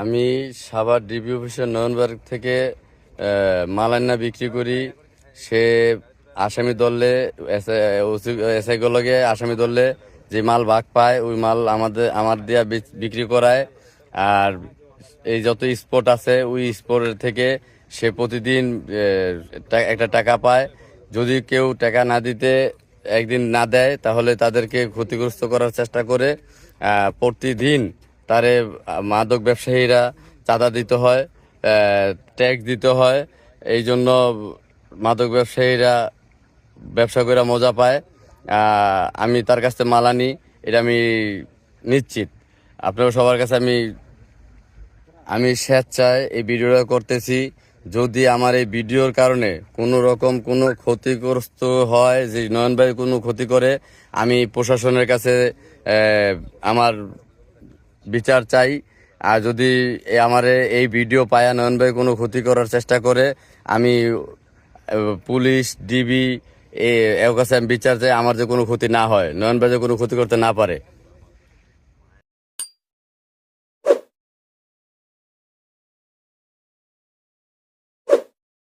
আমি সাভার ডিবি অফিসের নয়নবার্গ থেকে মালান্না বিক্রি করি। সে আসামি ধরলে এসআই গুলোকে আসামি ধরলে যে মাল ভাগ পায় ওই মাল আমার দিয়া বিক্রি করায়। আর এই যত স্পট আছে ওই স্পটের থেকে সে প্রতিদিন একটা টাকা পায়। যদি কেউ টাকা না দিতে একদিন না দেয় তাহলে তাদেরকে ক্ষতিগ্রস্ত করার চেষ্টা করে। প্রতিদিন তারে মাদক ব্যবসায়ীরা চাঁদা দিতে হয়, ট্যাক্স দিতে হয়। এই জন্য মাদক ব্যবসায়ীরা ব্যবসা করে মজা পায়। আমি তার কাছ থেকে মাল আনি, এটা আমি নিশ্চিত। আপনারা সবার কাছে আমি স্বেচ্ছায় এই ভিডিওটা করতেছি। যদি আমার এই ভিডিওর কারণে কোনো রকম কোনো ক্ষতিগ্রস্ত হয়, যে নয়ন ভাই কোনো ক্ষতি করে, আমি প্রশাসনের কাছে আমার বিচার চাই। আর যদি আমার এই ভিডিও পায়া নয়ন ভাই কোনো ক্ষতি করার চেষ্টা করে, আমি পুলিশ ডিবি এর কাছে আমি বিচার চাই, আমার যে কোনো ক্ষতি না হয়, নয়ন ভাই যে কোনো ক্ষতি করতে না পারে।